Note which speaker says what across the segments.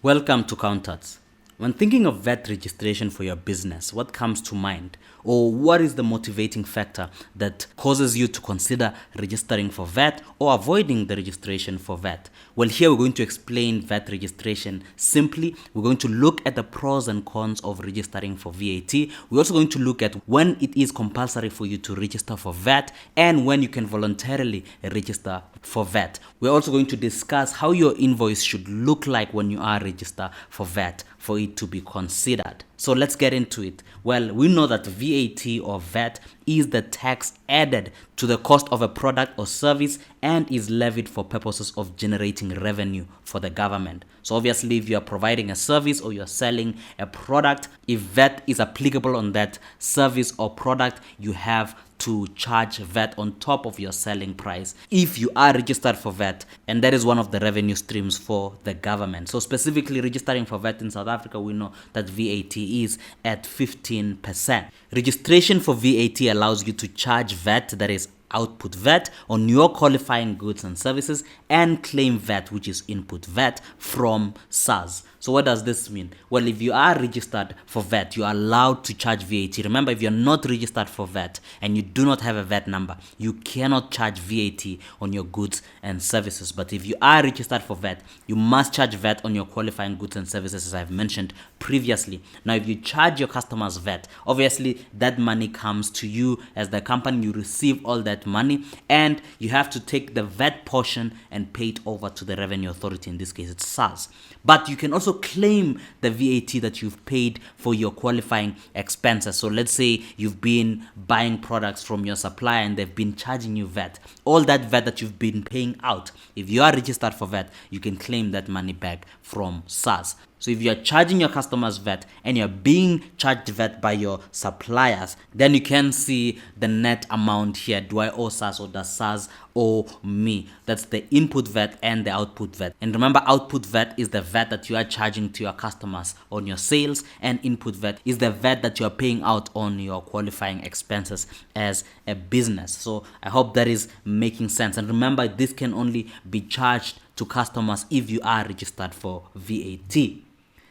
Speaker 1: Welcome to Countats. When thinking of VAT registration for your business, what comes to mind? Or what is the motivating factor that causes you to consider registering for VAT or avoiding the registration for VAT? Well, here we're going to explain VAT registration simply. We're going to look at the pros and cons of registering for VAT. We're also going to look at when it is compulsory for you to register for VAT and when you can voluntarily register for VAT. We're also going to discuss how your invoice should look like when you are registered for VAT for it to be considered. So let's get into it. Well, we know that VAT or VAT is the tax added to the cost of a product or service and is levied for purposes of generating revenue for the government. So obviously, if you are providing a service or you're selling a product, if VAT is applicable on that service or product, you have to charge VAT on top of your selling price if you are registered for VAT, and that is one of the revenue streams for the government. So specifically registering for VAT in South Africa, we know that VAT is at 15%. Registration for VAT allows you to charge VAT, that is output VAT, on your qualifying goods and services and claim VAT, which is input VAT, from SARS. So what does this mean? Well, if you are registered for VAT, you are allowed to charge VAT. Remember, if you're not registered for VAT and you do not have a VAT number, you cannot charge VAT on your goods and services. But if you are registered for VAT, you must charge VAT on your qualifying goods and services, as I've mentioned previously. Now, if you charge your customers VAT, obviously that money comes to you as the company. You receive all that money and you have to take the VAT portion and pay it over to the Revenue Authority. In this case, it's SARS. But you can also claim the VAT that you've paid for your qualifying expenses. So let's say you've been buying products from your supplier and they've been charging you VAT. All that VAT that you've been paying out, if you are registered for VAT, you can claim that money back from SARS. So if you're charging your customers VAT and you're being charged VAT by your suppliers, then you can see the net amount here. Do I owe SARS or does SARS owe me? That's the input VAT and the output VAT. And remember, output VAT is the VAT that you are charging to your customers on your sales, and input VAT is the VAT that you are paying out on your qualifying expenses as a business. So I hope that is making sense. And remember, this can only be charged to customers if you are registered for VAT.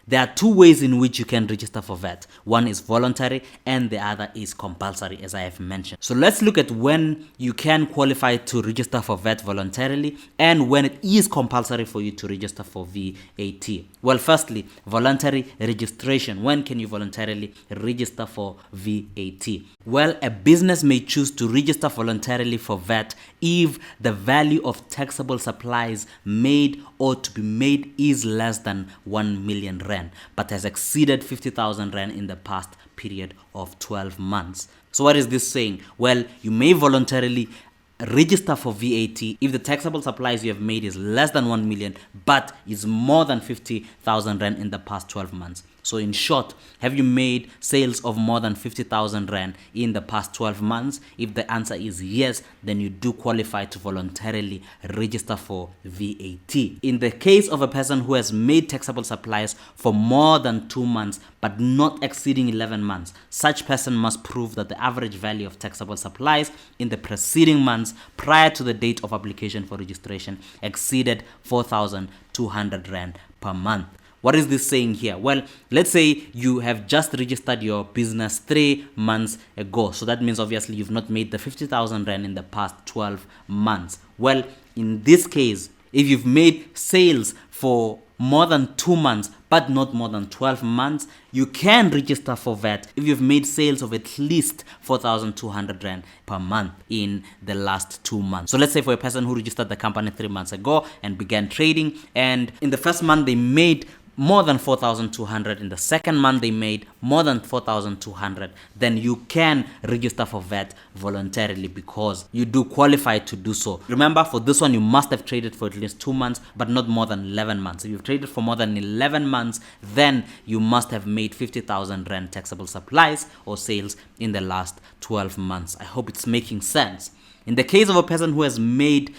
Speaker 1: There are two ways in which you can register for VAT. One is voluntary and the other is compulsory, as I have mentioned. So let's look at when you can qualify to register for VAT voluntarily and when it is compulsory for you to register for VAT. Well, firstly, voluntary registration. When can you voluntarily register for VAT? Well, a business may choose to register voluntarily for VAT if the value of taxable supplies made or to be made is less than 1 million rand, but has exceeded 50,000 rand in the past period of 12 months. So what is this saying? Well, you may voluntarily register for VAT if the taxable supplies you have made is less than 1 million, but is more than 50,000 rand in the past 12 months. So in short, have you made sales of more than 50,000 rand in the past 12 months? If the answer is yes, then you do qualify to voluntarily register for VAT. In the case of a person who has made taxable supplies for more than 2 months but not exceeding 11 months, such person must prove that the average value of taxable supplies in the preceding months prior to the date of application for registration exceeded 4,200 rand per month. What is this saying here? Well, let's say you have just registered your business 3 months ago. So that means obviously you've not made the 50,000 rand in the past 12 months. Well, in this case, if you've made sales for more than 2 months but not more than 12 months, you can register for VAT if you've made sales of at least 4,200 rand per month in the last 2 months. So let's say for a person who registered the company 3 months ago and began trading, and in the first month they made more than 4,200, in the second month they made more than 4,200, then you can register for VAT voluntarily because you do qualify to do so. Remember, for this one you must have traded for at least 2 months but not more than 11 months. If you've traded for more than 11 months, then you must have made 50,000 rand taxable supplies or sales in the last 12 months. I hope it's making sense. In the case of a person who has made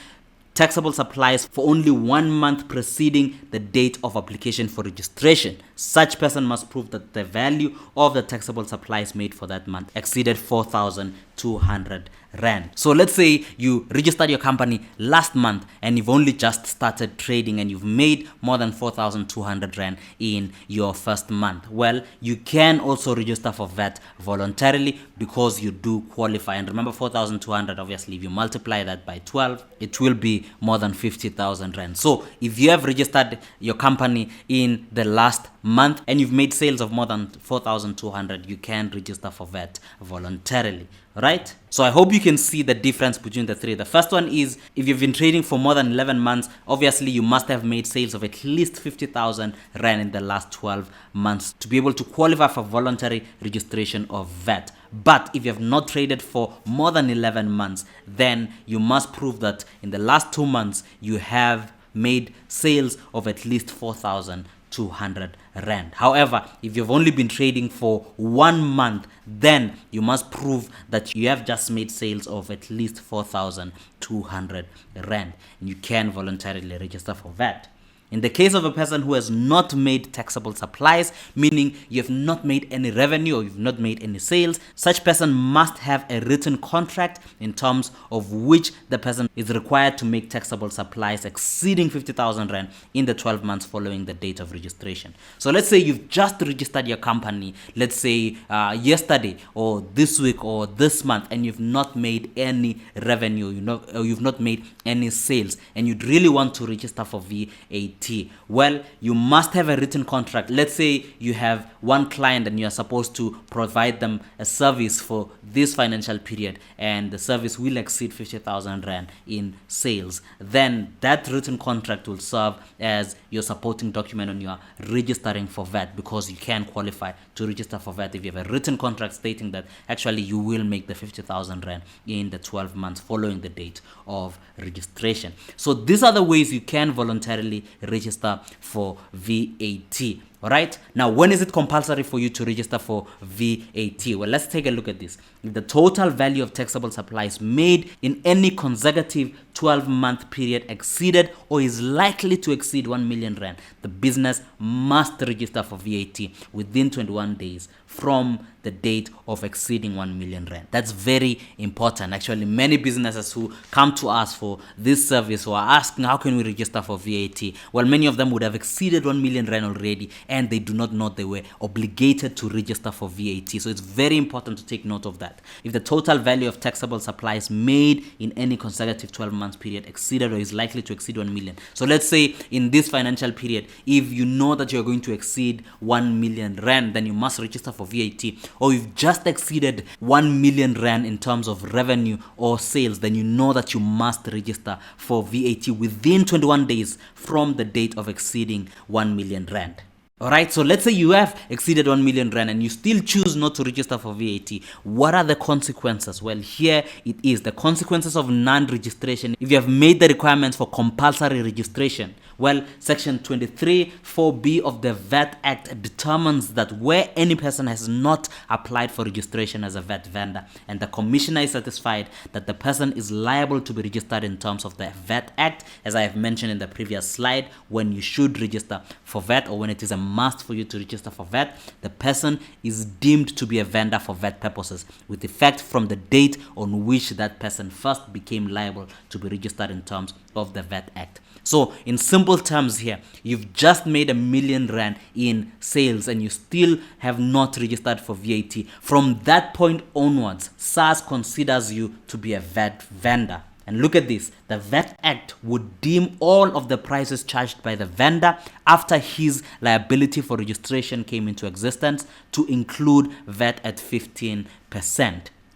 Speaker 1: taxable supplies for only 1 month preceding the date of application for registration, such person must prove that the value of the taxable supplies made for that month exceeded 4,000 200 rand. So let's say you registered your company last month and you've only just started trading and you've made more than 4,200 rand in your first month. Well, you can also register for VAT voluntarily because you do qualify. And remember, 4,200, obviously, if you multiply that by 12, it will be more than 50,000 rand. So if you have registered your company in the last month and you've made sales of more than 4,200, you can register for VAT voluntarily. Right? So I hope you can see the difference between the three. The first one is if you've been trading for more than 11 months, obviously you must have made sales of at least 50,000 rand in the last 12 months to be able to qualify for voluntary registration of VAT. But if you have not traded for more than 11 months, then you must prove that in the last 2 months you have made sales of at least 4,200 rand. However, if you've only been trading for 1 month, then you must prove that you have just made sales of at least 4,200 rand, and you can voluntarily register for VAT. In the case of a person who has not made taxable supplies, meaning you have not made any revenue or you've not made any sales, such person must have a written contract in terms of which the person is required to make taxable supplies exceeding 50,000 rand in the 12 months following the date of registration. So let's say you've just registered your company, let's say yesterday or this week or this month, and you've not made any revenue, or you've not made any sales, and you'd really want to register for VAT. Well, you must have a written contract. Let's say you have one client and you are supposed to provide them a service for this financial period, and the service will exceed 50,000 rand in sales. Then that written contract will serve as your supporting document when you are registering for VAT, because you can qualify to register for VAT if you have a written contract stating that actually you will make the 50,000 rand in the 12 months following the date of registration. So these are the ways you can voluntarily register for VAT. All right. Now, when is it compulsory for you to register for VAT? Well, let's take a look at this. If the total value of taxable supplies made in any consecutive 12-month period exceeded or is likely to exceed 1 million rand, the business must register for VAT within 21 days from the date of exceeding 1 million rand. That's very important. Actually, many businesses who come to us for this service or are asking how can we register for VAT, well, many of them would have exceeded 1 million rand already, and they do not know they were obligated to register for VAT. So it's very important to take note of that. If the total value of taxable supplies made in any consecutive 12 months period exceeded or is likely to exceed 1 million. So let's say in this financial period, if you know that you're going to exceed 1 million rand, then you must register for VAT. Or you've just exceeded 1 million rand in terms of revenue or sales, then you know that you must register for VAT within 21 days from the date of exceeding 1 million rand. Alright, so let's say you have exceeded 1 million rand and you still choose not to register for VAT. What are the consequences? Well, here it is. The consequences of non-registration if you have made the requirements for compulsory registration. Well, Section 23(4)(b) of the VAT Act determines that where any person has not applied for registration as a VAT vendor and the commissioner is satisfied that the person is liable to be registered in terms of the VAT Act, as I have mentioned in the previous slide, when you should register for VAT or when it is a must for you to register for VAT, the person is deemed to be a vendor for VAT purposes with effect from the date on which that person first became liable to be registered in terms of the VAT Act. So in simple terms here, you've just made 1 million rand in sales and you still have not registered for VAT. From that point onwards, SARS considers you to be a VAT vendor. And look at this, the VAT Act would deem all of the prices charged by the vendor after his liability for registration came into existence to include VAT at 15%.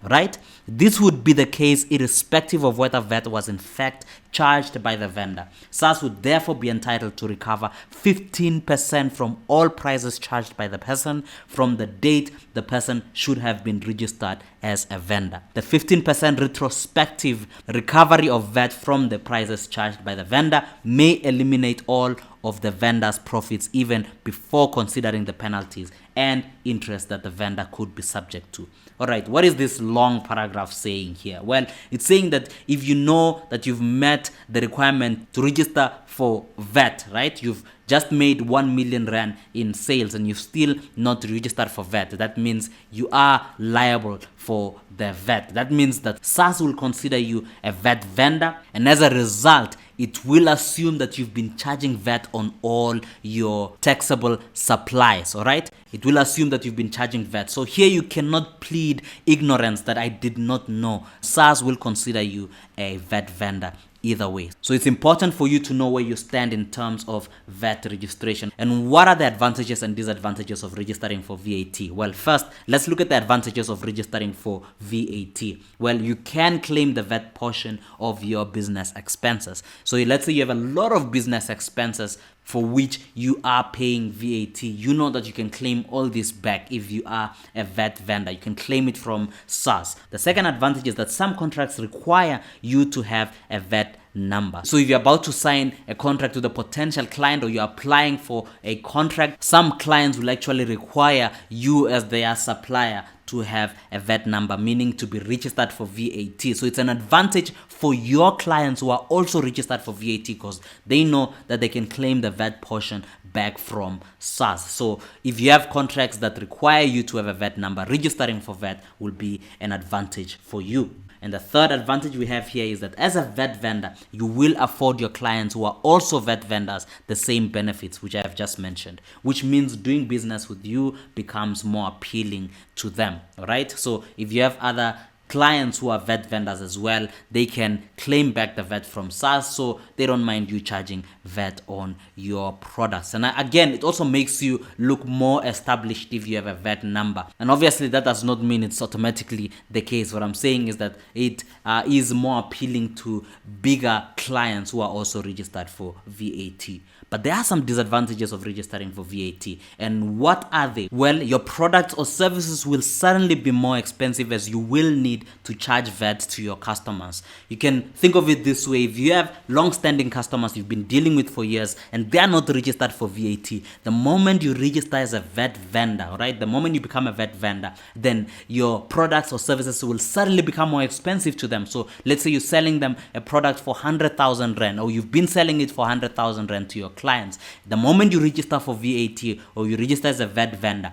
Speaker 1: Right? This would be the case irrespective of whether VAT was in fact charged by the vendor. SARS would therefore be entitled to recover 15% from all prices charged by the person from the date the person should have been registered as a vendor. The 15% retrospective recovery of VAT from the prices charged by the vendor may eliminate all of the vendor's profits even before considering the penalties and interest that the vendor could be subject to. All right, what is this long paragraph saying here? Well, it's saying that if you know that you've met the requirement to register for VAT, right? You've just made 1 million rand in sales and you've still not registered for VAT. That means you are liable for the VAT. That means that SARS will consider you a VAT vendor, and as a result, it will assume that you've been charging VAT on all your taxable supplies, all right? It will assume that you've been charging VAT. So here you cannot plead ignorance that I did not know. SARS will consider you a VAT vendor either way. So it's important for you to know where you stand in terms of VAT registration and what are the advantages and disadvantages of registering for VAT. Well, first, let's look at the advantages of registering for VAT. Well, you can claim the VAT portion of your business expenses. So let's say you have a lot of business expenses for which you are paying VAT. You know that you can claim all this back if you are a VAT vendor. You can claim it from SARS. The second advantage is that some contracts require you to have a VAT number. So if you're about to sign a contract with a potential client or you're applying for a contract, some clients will actually require you as their supplier to have a VAT number, meaning to be registered for VAT. So it's an advantage for your clients who are also registered for VAT because they know that they can claim the VAT portion back from SARS. So if you have contracts that require you to have a VAT number, registering for VAT will be an advantage for you. And the third advantage we have here is that as a VAT vendor, you will afford your clients who are also VAT vendors the same benefits which I have just mentioned, which means doing business with you becomes more appealing to them. All right. So if you have other clients who are VAT vendors as well, they can claim back the VAT from SARS, so they don't mind you charging VAT on your products. And again, it also makes you look more established if you have a VAT number. And obviously, that does not mean it's automatically the case. What I'm saying is that it is more appealing to bigger clients who are also registered for VAT. But there are some disadvantages of registering for VAT. And what are they? Well, your products or services will suddenly be more expensive as you will need to charge VAT to your customers. You can think of it this way. If you have long-standing customers you've been dealing with for years and they are not registered for VAT, the moment you register as a VAT vendor, right? The moment you become a VAT vendor, then your products or services will suddenly become more expensive to them. So let's say you're selling them a product for 100,000 Rand, or you've been selling it for 100,000 Rand to your clients. The moment you register for VAT or you register as a VAT vendor,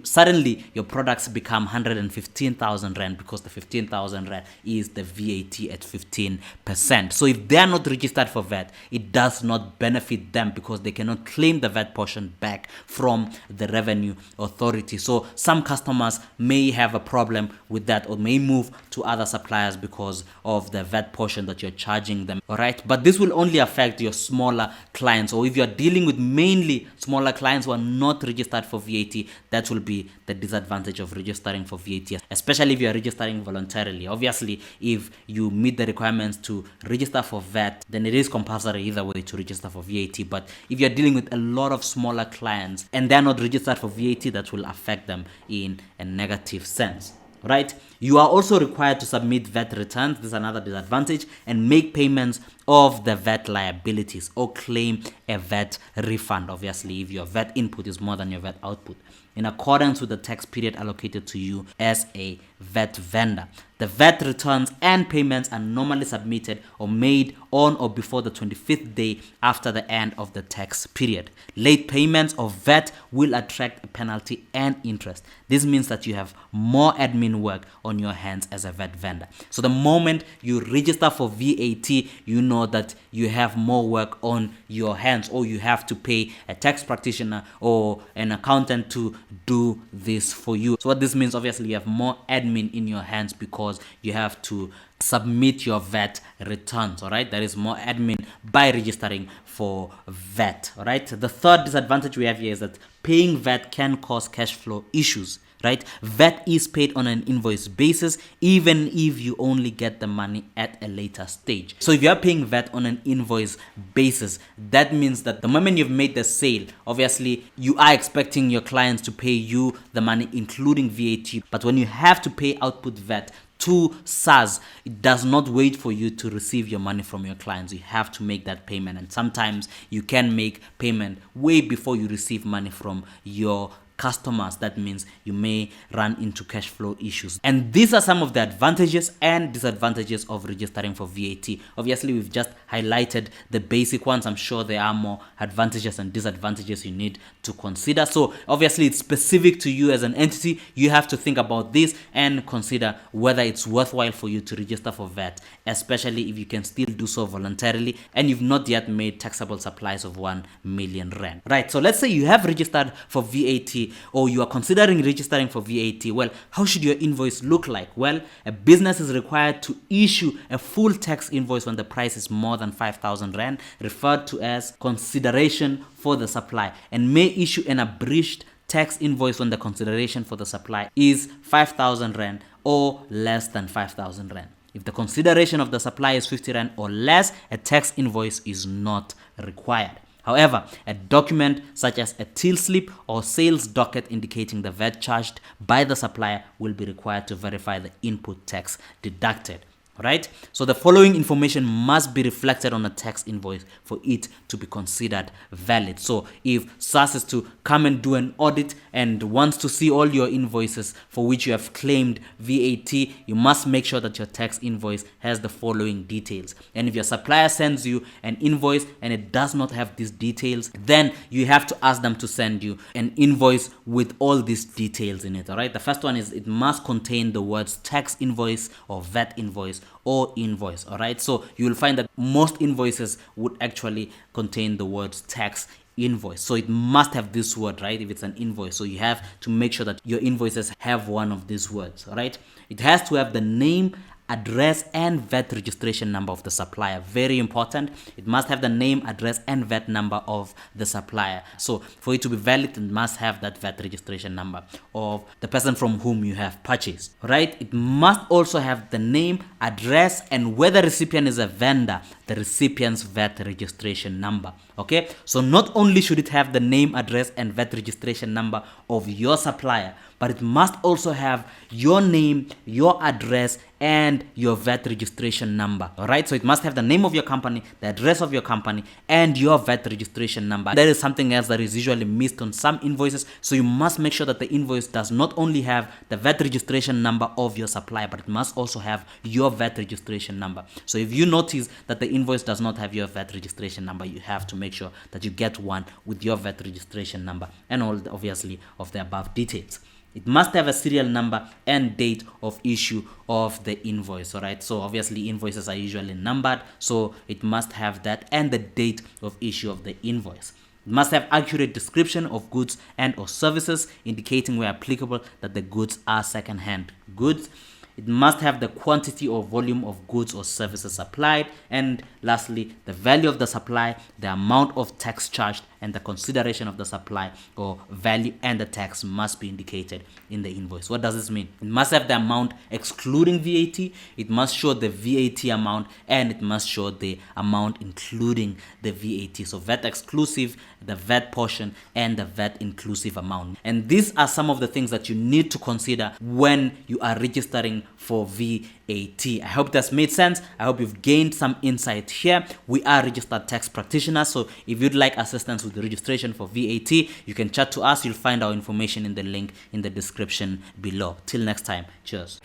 Speaker 1: suddenly your products become 115,000 Rand because the 15,000 Rand is the VAT at 15%. So if they are not registered for VAT, it does not benefit them because they cannot claim the VAT portion back from the revenue authority. So some customers may have a problem with that or may move to other suppliers because of the VAT portion that you're charging them. All right, but this will only affect your smaller clients, or if you're dealing with mainly smaller clients who are not registered for VAT, that will be the disadvantage of registering for VAT, especially if you're registering voluntarily. Obviously, if you meet the requirements to register for VAT, then it is compulsory either way to register for VAT. But if you're dealing with a lot of smaller clients and they're not registered for VAT, that will affect them in a negative sense. Right? You are also required to submit VAT returns. This is another disadvantage, and make payments of the VAT liabilities or claim a VAT refund, obviously, if your VAT input is more than your VAT output, in accordance with the tax period allocated to you as a VAT vendor. The VAT returns and payments are normally submitted or made on or before the 25th day after the end of the tax period. Late payments of VAT will attract a penalty and interest. This means that you have more admin work on your hands as a VAT vendor. So the moment you register for VAT, you know that you have more work on your hands, or you have to pay a tax practitioner or an accountant to do this for you. So what this means, obviously, you have more admin in your hands because you have to submit your VAT returns. All right, there is more admin by registering for VAT. All right, the third disadvantage we have here is that paying VAT can cause cash flow issues. Right, VAT is paid on an invoice basis even if you only get the money at a later stage. So if you are paying VAT on an invoice basis, that means that the moment you've made the sale, obviously you are expecting your clients to pay you the money including VAT. But when you have to pay output VAT to SARS, it does not wait for you to receive your money from your clients. You have to make that payment, and sometimes you can make payment way before you receive money from your customers, that means you may run into cash flow issues. And these are some of the advantages and disadvantages of registering for VAT. Obviously, we've just highlighted the basic ones. I'm sure there are more advantages and disadvantages you need to consider. So obviously, it's specific to you as an entity. You have to think about this and consider whether it's worthwhile for you to register for VAT, especially if you can still do so voluntarily and you've not yet made taxable supplies of 1 million rand. Right, so let's say you have registered for VAT or you are considering registering for VAT. Well, how should your invoice look like? Well, a business is required to issue a full tax invoice when the price is more than 5,000 rand, referred to as consideration for the supply, and may issue an abridged tax invoice when the consideration for the supply is 5,000 rand or less than 5,000 rand. If the consideration of the supply is 50 rand or less, a tax invoice is not required. However, a document such as a till slip or sales docket indicating the VAT charged by the supplier will be required to verify the input tax deducted. Right? So the following information must be reflected on a tax invoice for it to be considered valid. So if SARS is to come and do an audit and wants to see all your invoices for which you have claimed VAT, you must make sure that your tax invoice has the following details. And if your supplier sends you an invoice and it does not have these details, then you have to ask them to send you an invoice with all these details in it. All right. The first one is it must contain the words tax invoice or VAT invoice or invoice. All right, so you will find that most invoices would actually contain the words tax invoice, so it must have this word, right? If it's an invoice, so you have to make sure that your invoices have one of these words. All right, it has to have the name, address and VAT registration number of the supplier. Very important. It must have the name, address and VAT number of the supplier. So for it to be valid, it must have that VAT registration number of the person from whom you have purchased. Right? It must also have the name, address and where the recipient is a vendor, the recipient's VAT registration number. Okay? So not only should it have the name, address and VAT registration number of your supplier, but it must also have your name, your address, and your VAT registration number. All right, so it must have the name of your company, the address of your company, and your VAT registration number. That is something else that is usually missed on some invoices. So you must make sure that the invoice does not only have the VAT registration number of your supplier, but it must also have your VAT registration number. So if you notice that the invoice does not have your VAT registration number, you have to make sure that you get one with your VAT registration number and all, obviously, of the above details. It must have a serial number and date of issue of the invoice. All right, so obviously invoices are usually numbered, so it must have that and the date of issue of the invoice. It must have accurate description of goods and or services indicating where applicable that the goods are second-hand goods. It must have the quantity or volume of goods or services supplied. And lastly, the value of the supply, the amount of tax charged, and the consideration of the supply or value and the tax must be indicated in the invoice. What does this mean? It must have the amount excluding VAT, it must show the VAT amount, and it must show the amount including the VAT. So VAT exclusive, the VAT portion, and the VAT inclusive amount. And these are some of the things that you need to consider when you are registering for VAT. I hope that's made sense. I hope you've gained some insight here. We are registered tax practitioners, so if you'd like assistance with the registration for VAT, you can chat to us. You'll find our information in the link in the description below. Till next time, cheers.